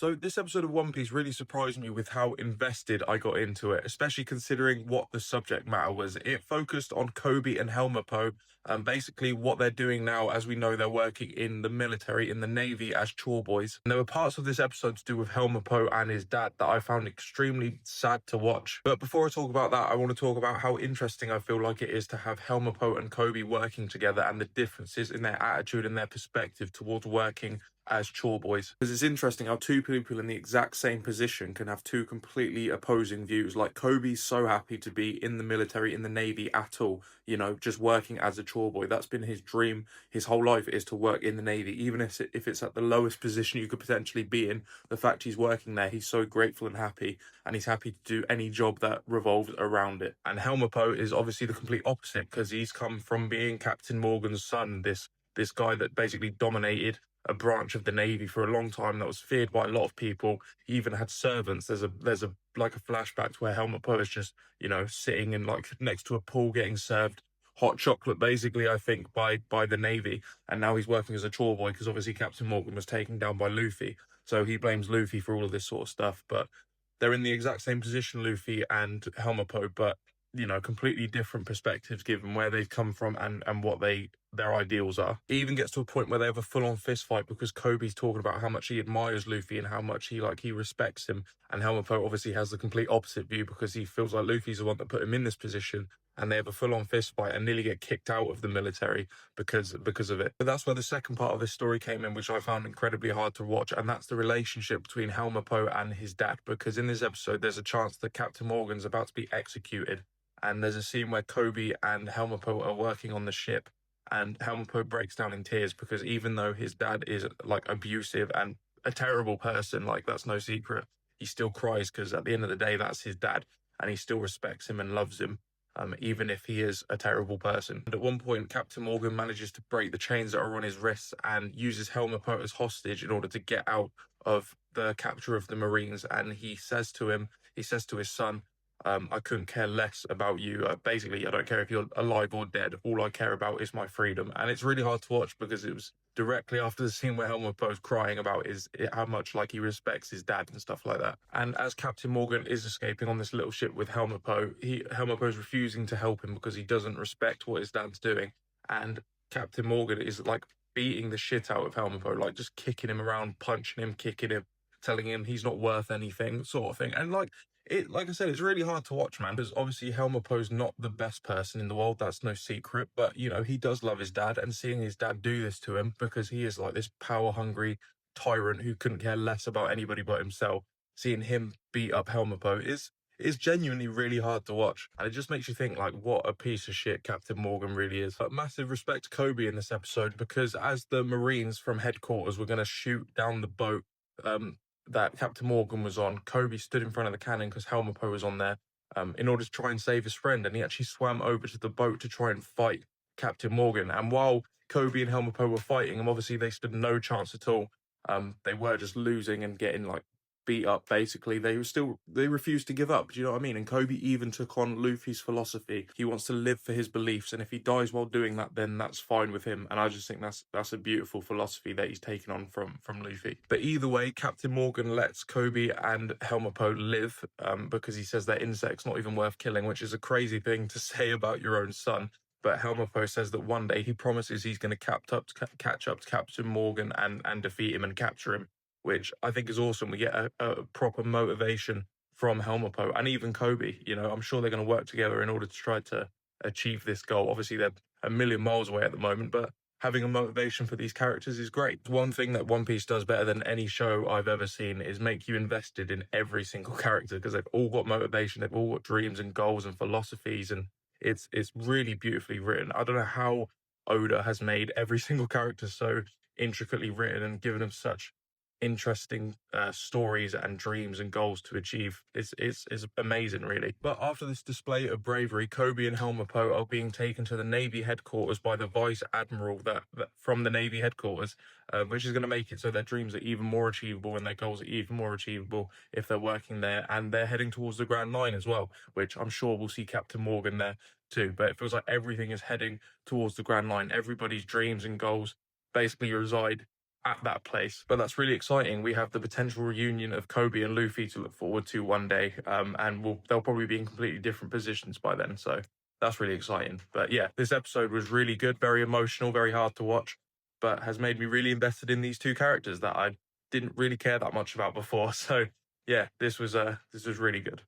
So this episode of One Piece really surprised me with how invested I got into it, especially considering what the subject matter was. It focused on Kobe and Helmappo, and basically what they're doing now. As we know, they're working in the military, in the Navy as chore boys. And there were parts of this episode to do with Helmappo and his dad that I found extremely sad to watch. But before I talk about that, I want to talk about how interesting I feel like it is to have Helmappo and Kobe working together and the differences in their attitude and their perspective towards working as chore boys. Because it's interesting how two people in the exact same position can have two completely opposing views. Like Kobe's so happy to be in the military, in the Navy at all, just working as a chore boy. That's been his dream his whole life, is to work in the Navy. Even if it's at the lowest position you could potentially be in, the fact he's working there, he's so grateful and happy, and he's happy to do any job that revolves around it. And Helmappo is obviously the complete opposite, because he's come from being Captain Morgan's son, this guy that basically dominated a branch of the Navy for a long time, that was feared by a lot of people. He even had servants. There's a like a flashback to where Helmappo is just, sitting in like next to a pool getting served hot chocolate, basically, I think, by the Navy. And now he's working as a chore boy because obviously Captain Morgan was taken down by Luffy. So he blames Luffy for all of this sort of stuff. But they're in the exact same position, Luffy and Helmappo, but completely different perspectives given where they've come from and what their ideals are. It even gets to a point where they have a full-on fist fight because Kobe's talking about how much he admires Luffy and how much he respects him, and Helmappo obviously has the complete opposite view because he feels like Luffy's the one that put him in this position, and they have a full-on fist fight and nearly get kicked out of the military because of it. But that's where the second part of this story came in, which I found incredibly hard to watch, and that's the relationship between Helmappo and his dad, because in this episode there's a chance that Captain Morgan's about to be executed. And there's a scene where Kobe and Helmappo are working on the ship, and Helmappo breaks down in tears because even though his dad is like abusive and a terrible person, like that's no secret, he still cries because at the end of the day, that's his dad, and he still respects him and loves him, even if he is a terrible person. And at one point, Captain Morgan manages to break the chains that are on his wrists and uses Helmappo as hostage in order to get out of the capture of the Marines. And he says to his son, I couldn't care less about you. Basically, I don't care if you're alive or dead. All I care about is my freedom. And it's really hard to watch because it was directly after the scene where Helmappo is crying about how much like he respects his dad and stuff like that. And as Captain Morgan is escaping on this little ship with Helmappo is refusing to help him because he doesn't respect what his dad's doing. And Captain Morgan is like beating the shit out of Helmappo, like just kicking him around, punching him, kicking him, telling him he's not worth anything, sort of thing. And like I said, it's really hard to watch, man, because obviously Helmappo's not the best person in the world. That's no secret. But, he does love his dad, and seeing his dad do this to him because he is like this power-hungry tyrant who couldn't care less about anybody but himself, seeing him beat up Helmappo is genuinely really hard to watch. And it just makes you think, like, what a piece of shit Captain Morgan really is. But massive respect to Kobe in this episode, because as the Marines from headquarters were going to shoot down the boat, that Captain Morgan was on, Kobe stood in front of the cannon because Helmappo was on there, in order to try and save his friend, and he actually swam over to the boat to try and fight Captain Morgan. And while Kobe and Helmappo were fighting, and obviously they stood no chance at all, they were just losing and getting like beat up. Basically, they refused to give up. Do you know what I mean? And Kobe even took on Luffy's philosophy. He wants to live for his beliefs, and if he dies while doing that, then that's fine with him. And I just think that's a beautiful philosophy that he's taken on from Luffy. But either way, Captain Morgan lets Kobe and Helmappo live, because he says they're insects, not even worth killing, which is a crazy thing to say about your own son. But Helmappo says that one day he promises he's going to catch up to Captain Morgan and defeat him and capture him, which I think is awesome. We get a proper motivation from Helmappo and even Kobe. I'm sure they're going to work together in order to try to achieve this goal. Obviously, they're a million miles away at the moment, but having a motivation for these characters is great. One thing that One Piece does better than any show I've ever seen is make you invested in every single character, because they've all got motivation, they've all got dreams and goals and philosophies, and it's really beautifully written. I don't know how Oda has made every single character so intricately written and given them such interesting stories and dreams and goals to achieve. Is amazing, really. But after this display of bravery, Kobe and Helmappo are being taken to the Navy headquarters by the Vice Admiral that from the Navy headquarters, which is going to make it so their dreams are even more achievable and their goals are even more achievable if they're working there. And they're heading towards the Grand Line as well, which I'm sure we'll see Captain Morgan there too. But it feels like everything is heading towards the Grand Line. Everybody's dreams and goals basically reside at that place. But that's really exciting. We have the potential reunion of Kobe and Luffy to look forward to one day, and they'll probably be in completely different positions by then. So that's really exciting. But yeah, this episode was really good, very emotional, very hard to watch, but has made me really invested in these two characters that I didn't really care that much about before. So yeah, this was really good.